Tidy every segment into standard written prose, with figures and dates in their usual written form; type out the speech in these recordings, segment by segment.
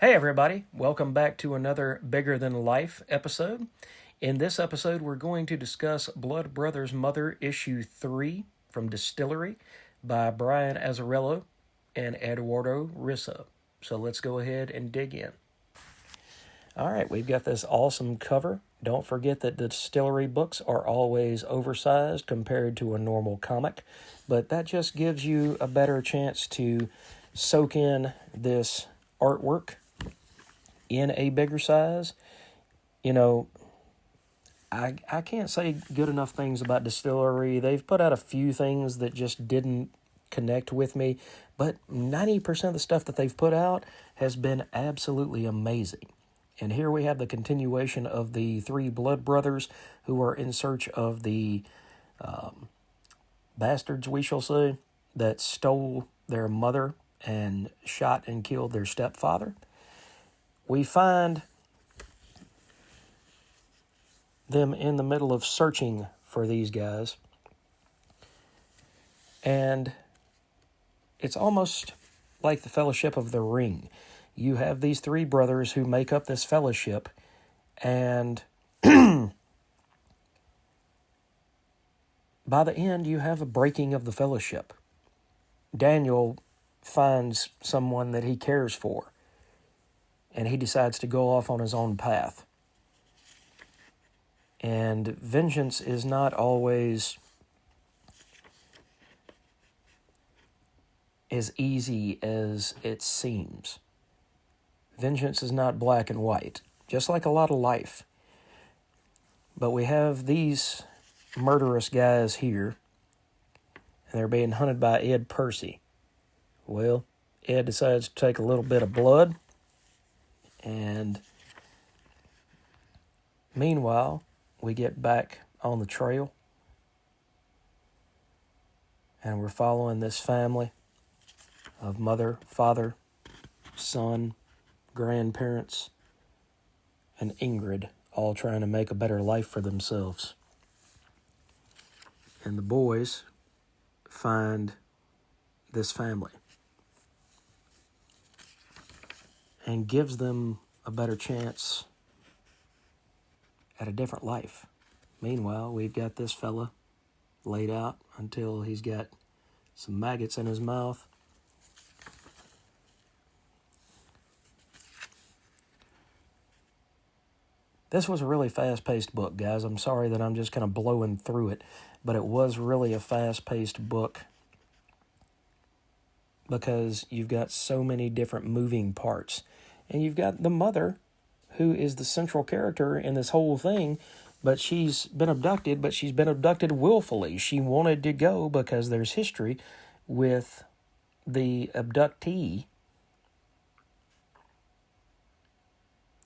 Hey, everybody. Welcome back to another Bigger Than Life episode. In this episode, we're going to discuss Blood Brothers Mother, Issue 3 from DSTLRY by Brian Azzarello and Eduardo Risso. So let's go ahead and dig in. All right, we've got this awesome cover. Don't forget that the DSTLRY books are always oversized compared to a normal comic, but that just gives you a better chance to soak in this artwork in a bigger size. You know, I can't say good enough things about DSTLRY. They've put out a few things that just didn't connect with me, but 90% of the stuff that they've put out has been absolutely amazing. And here we have the continuation of the three blood brothers who are in search of the bastards, we shall say, that stole their mother and shot and killed their stepfather. We find them in the middle of searching for these guys. And it's almost like the Fellowship of the Ring. You have these three brothers who make up this fellowship, and by the end, you have a breaking of the fellowship. Daniel finds someone that he cares for, and he decides to go off on his own path. And vengeance is not always as easy as it seems. Vengeance is not black and white, just like a lot of life. But we have these murderous guys here, and they're being hunted by Ed Percy. Well, Ed decides to take a little bit of blood, and meanwhile, we get back on the trail, and we're following this family of mother, father, son, grandparents, and Ingrid, all trying to make a better life for themselves. And the boys find this family and gives them a better chance at a different life. Meanwhile, we've got this fella laid out until he's got some maggots in his mouth. This was a really fast-paced book, guys. I'm sorry that I'm just kind of blowing through it, but it was really a fast-paced book because you've got so many different moving parts. And you've got the mother, who is the central character in this whole thing, but she's been abducted, but she's been abducted willfully. She wanted to go because there's history with the abductee.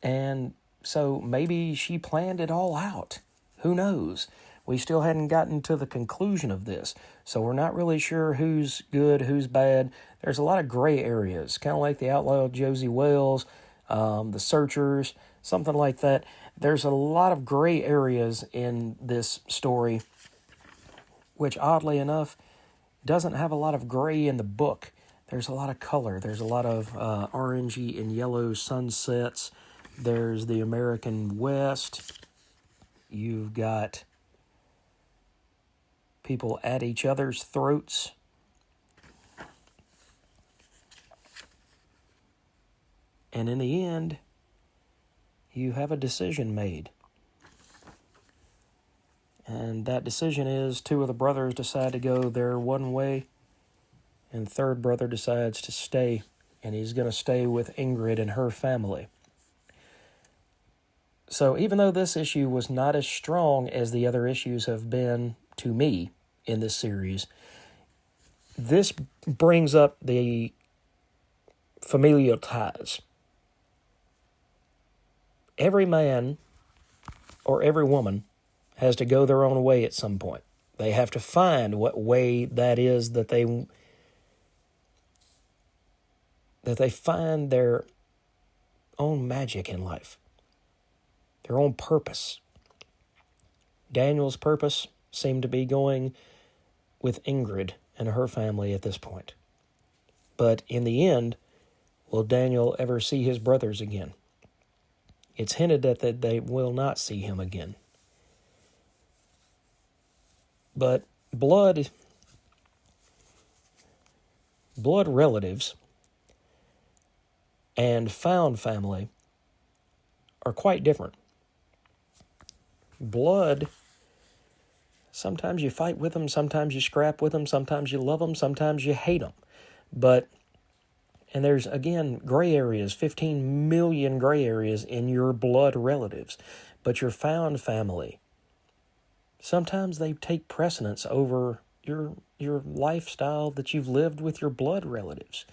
And so maybe she planned it all out. Who knows? We still hadn't gotten to the conclusion of this, so we're not really sure who's good, who's bad. There's a lot of gray areas, kind of like the Outlaw Josie Wells, the Searchers, something like that. There's a lot of gray areas in this story, which oddly enough doesn't have a lot of gray in the book. There's a lot of color. There's a lot of orangey and yellow sunsets. There's the American West. You've got people at each other's throats. And in the end, you have a decision made. And that decision is two of the brothers decide to go their one way, and the third brother decides to stay, and he's going to stay with Ingrid and her family. So even though this issue was not as strong as the other issues have been to me in this series, this brings up the familial ties. Every man or every woman has to go their own way at some point. They have to find what way that is that they find their own magic in life. Their own purpose. Daniel's purpose seemed to be going with Ingrid and her family at this point. But in the end, will Daniel ever see his brothers again? It's hinted that they will not see him again. But blood relatives and found family are quite different. Blood, sometimes you fight with them, sometimes you scrap with them, sometimes you love them, sometimes you hate them. And there's, again, gray areas, 15 million gray areas in your blood relatives. But your found family, sometimes they take precedence over your lifestyle that you've lived with your blood relatives.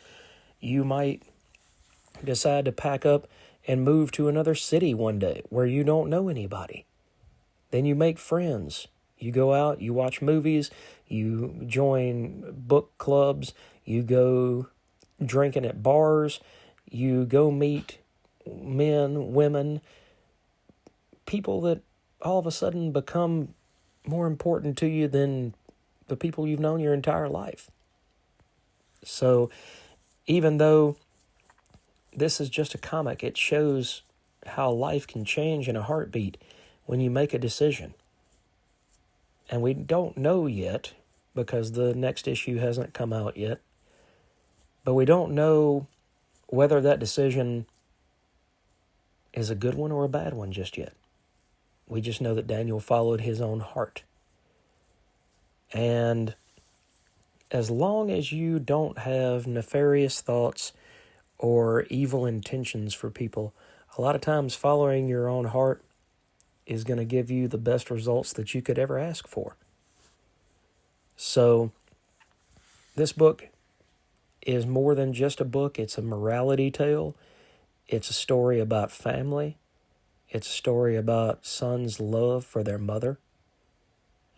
You might decide to pack up and move to another city one day where you don't know anybody. Then you make friends. You go out, you watch movies, you join book clubs, you go drinking at bars, you go meet men, women, people that all of a sudden become more important to you than the people you've known your entire life. So even though this is just a comic, it shows how life can change in a heartbeat when you make a decision. And we don't know yet, because the next issue hasn't come out yet, but we don't know whether that decision is a good one or a bad one just yet. We just know that Daniel followed his own heart. And as long as you don't have nefarious thoughts or evil intentions for people, a lot of times following your own heart is going to give you the best results that you could ever ask for. So this book is more than just a book. It's a morality tale. It's a story about family. It's a story about sons' love for their mother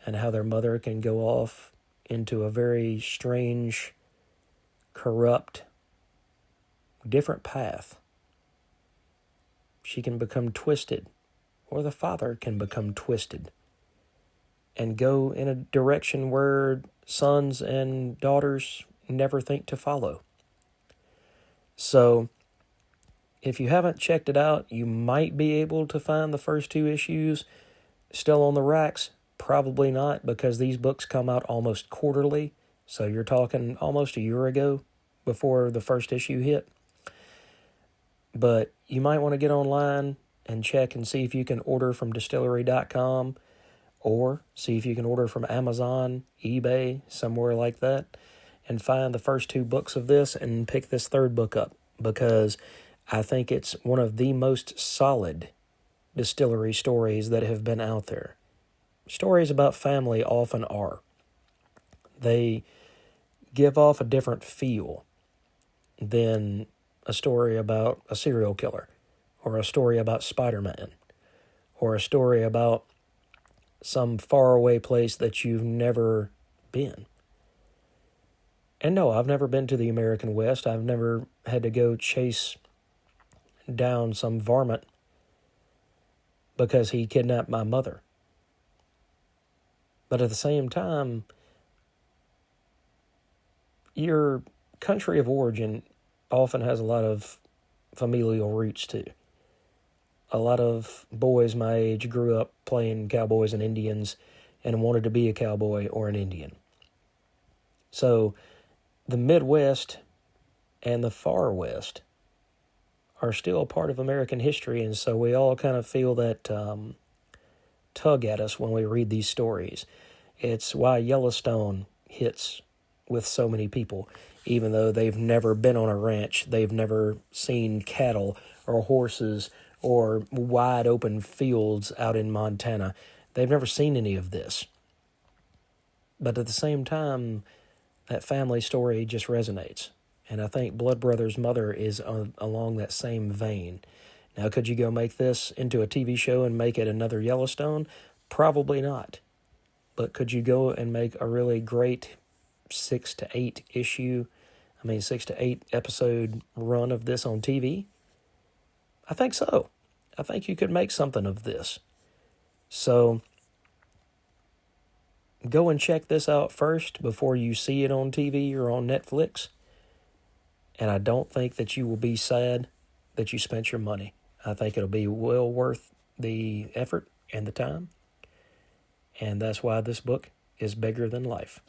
and how their mother can go off into a very strange, corrupt, different path. She can become twisted, or the father can become twisted and go in a direction where sons and daughters never think to follow. So, if you haven't checked it out, you might be able to find the first 2 issues still on the racks. Probably not, because these books come out almost quarterly. So you're talking almost a year ago before the first issue hit. But you might want to get online and check and see if you can order from DSTLRY.com, or see if you can order from Amazon, eBay, somewhere like that, and find the first 2 books of this and pick this 3rd book up, because I think it's one of the most solid distillery stories that have been out there. Stories about family often are. They give off a different feel than a story about a serial killer, or a story about Spider-Man, or a story about some faraway place that you've never been. And no, I've never been to the American West. I've never had to go chase down some varmint because he kidnapped my mother. But at the same time, your country of origin often has a lot of familial roots too. A lot of boys my age grew up playing cowboys and Indians and wanted to be a cowboy or an Indian. So the Midwest and the Far West are still a part of American history, and so we all kind of feel that tug at us when we read these stories. It's why Yellowstone hits with so many people, even though they've never been on a ranch, they've never seen cattle or horses or wide open fields out in Montana. They've never seen any of this. But at the same time, that family story just resonates. And I think Blood Brothers' Mother is along that same vein. Now, could you go make this into a TV show and make it another Yellowstone? Probably not. But could you go and make a really great 6 to 8 episode run of this on TV? I think so. I think you could make something of this. So go and check this out first before you see it on TV or on Netflix. And I don't think that you will be sad that you spent your money. I think it'll be well worth the effort and the time. And that's why this book is bigger than life.